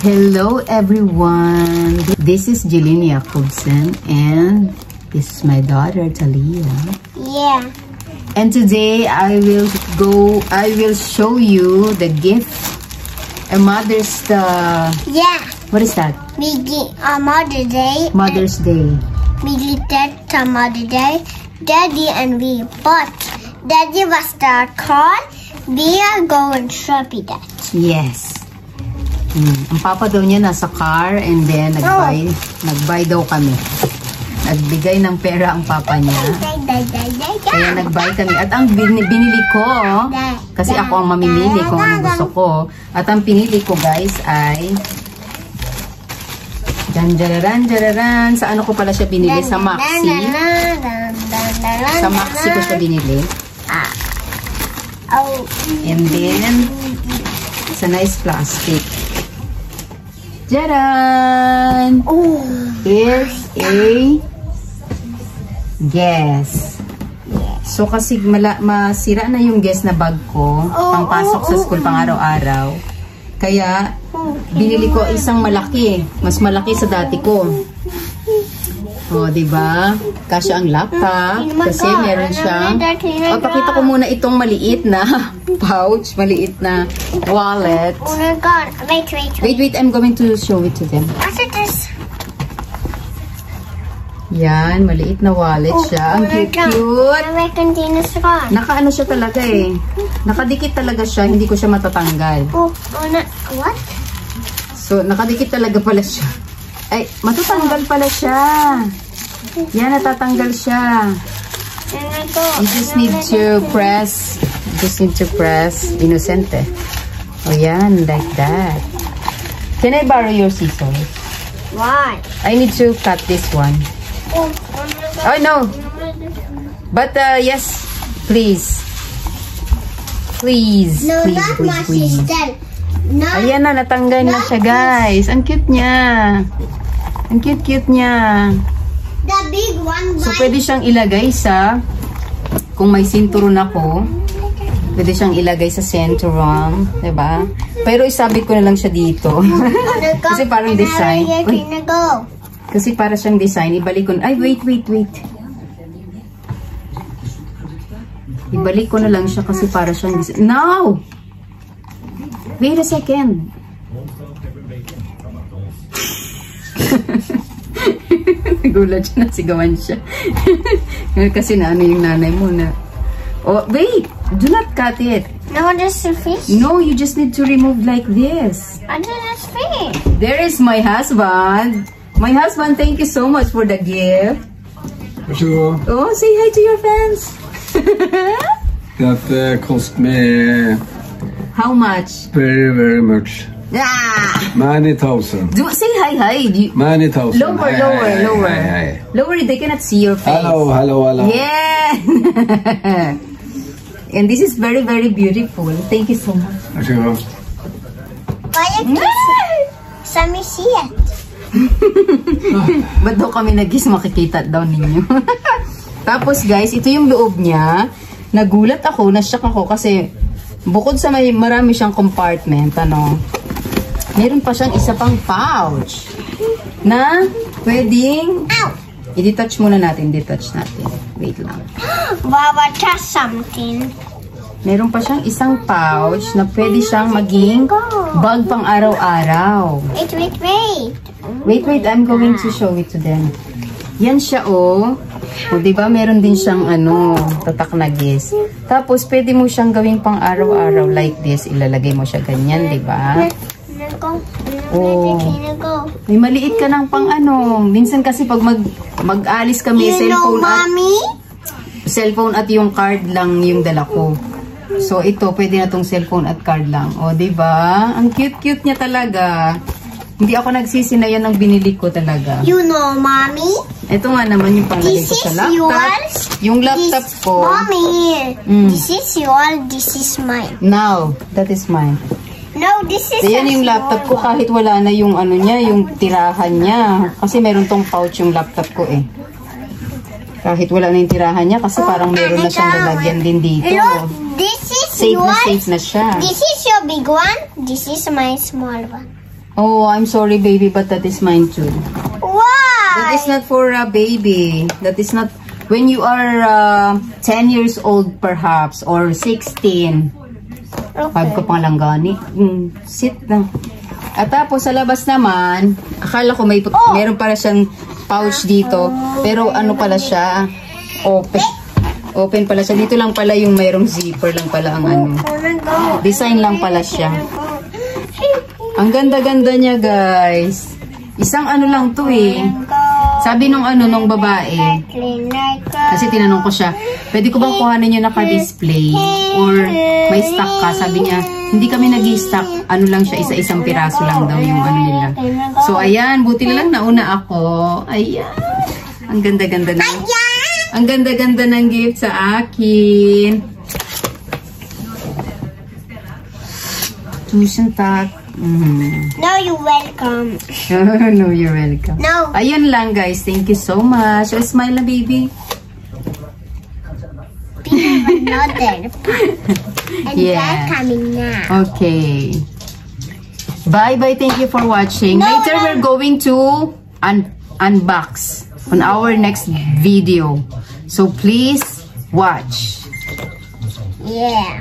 Hello everyone, this is Jeline Jacobsen and this is my daughter Talia. Yeah. And today I will show you the gift. A Mother's Yeah. What is that? We get Mother's Day. Mother's Day. We get that Mother's Day. Daddy and we bought. Daddy was the car. We are going shopping that. Yes. Ang papa daw niya nasa car and then nag-buy daw kami. Nagbigay ng pera ang papa niya. Kaya nag-buy kami. At ang binili ko, kasi ako ang mamimili kung anong gusto ko. At ang pinili ko guys ay Janjararan. Sa ano ko pala siya binili? Sa Maxi. Sa Maxi ko siya binili. And then, it's a nice plastic. Jaran! Here's a gas. So kasi masira na yung gas na bag ko, pangpasok sa school pang araw-araw. Kaya binili ko isang malaki, mas malaki sa dati ko. Oh, diba? Kasi ang laptop, kasi meron siyang, pakita ko muna itong maliit na pouch, maliit na wallet. Oh my God. Wait, I'm going to show it to them. What is this? Yan, maliit na wallet siya. Ang cute. Nakaano siya talaga eh. Nakadikit talaga siya, hindi ko siya matatanggal. What? So, nakadikit talaga pala siya. Ay, matatanggal pala siya. Yan, natatanggal siya. You just need to press. Innocente. Oh, yan, like that. Can I borrow your scissors? Why? I need to cut this one. Oh, no. But, yes, please. Please. No, please, not please, my please. sister. No. Ayan na, natanggal na siya, guys. Ang cute niya. Ang cute niya. The big one. So, pwede siyang ilagay sa, kung may sinturon ako, pwede siyang ilagay sa centrum, diba? Pero isabit ko na lang siya dito. Kasi parang design. Kasi para siyang design, ibalik ko na, ay, wait. Ibalik ko na lang siya kasi para siyang design. No! Wait a second. Nagulat siya, nasigawan siya. Kasi na ano yung nanay mo na. Oh, wait! Do not cut it. No, just the fish. No, you just need to remove like this. I did this fish. There is my husband. My husband, thank you so much for the gift. Varsågod. Oh, say hi to your fans. That cost me How much? very much. Many thousand. Say hi. Many thousand. Lower. Hi. Lower, they cannot see your face. Hello. Yeah. And this is very, very beautiful. Thank you so much. Varsågod. Sami siya. Ba't daw kami nag-kiss? Makikita daw ninyo. Tapos guys, ito yung loob niya. Nagulat ako, nashock ako kasi bukod sa marami siyang compartment, meron pa siyang isa pang pouch na pwedeng i-detach muna natin. Wait lang. Baba, try something. Meron pa siyang isang pouch na pwede siyang maging bag pang araw-araw. Wait. Wait, I'm going to show it to them. Yan siya, oh. O, diba, meron din siyang, tatak na gis. Tapos, pwede mo siyang gawing pang araw-araw like this. Ilalagay mo siya ganyan, diba? Oh. May maliit ka ng pang Minsan kasi pag mag-alis kami, cellphone at yung card lang yung dala ko. So, ito, pwede na tong cellphone at card lang. O, diba? Ang cute-cute niya talaga. Hindi ako nagsisi na yan ang binili ko talaga. You know, Mommy? Ito nga naman yung pangalagay ko sa laptop. Yours? Yung laptop ko. Mommy, this is yours, this is mine. Now, that is mine. No, this is Ayan yung laptop ko kahit wala na yung niya, yung tirahan niya. Kasi meron tong pouch yung laptop ko eh. Kahit wala na yung tirahan niya kasi parang meron na siyang lalagyan din dito. Look, this is safe na siya. This is your big one, this is my small one. Oh, I'm sorry, baby, but that is mine too. Why? That is not for a baby. That is not... When you are 10 years old, perhaps, or 16. Okay. 5 ka pang langgani. Sit lang. At tapos, sa labas naman, akala ko meron para siyang pouch dito. Pero ano pala siya? Open. Open pala siya. Dito lang pala yung mayroong zipper lang pala ang ano. Design lang pala siya. Ang ganda-ganda niya, guys. Isang ano lang to eh. Sabi nung babae. Kasi tinanong ko siya, pwede ko bang kuhanin yung naka-display? Or may stock ka? Sabi niya, hindi kami nag-stock. Ano lang siya, isa-isang piraso lang daw yung ano nila. So, ayan. Buti na lang nauna ako. Ayan. Ang ganda-ganda na. Ang ganda-ganda ng gift sa akin. Tuition tag. No, you're welcome. No, you're welcome. No. Ayun lang, guys. Thank you so much. Smile na, baby. We have another. And Yeah. they're coming now. Okay. Bye-bye. Thank you for watching. No, Later, no. we're going to unbox on our next video. So, please watch. Yeah.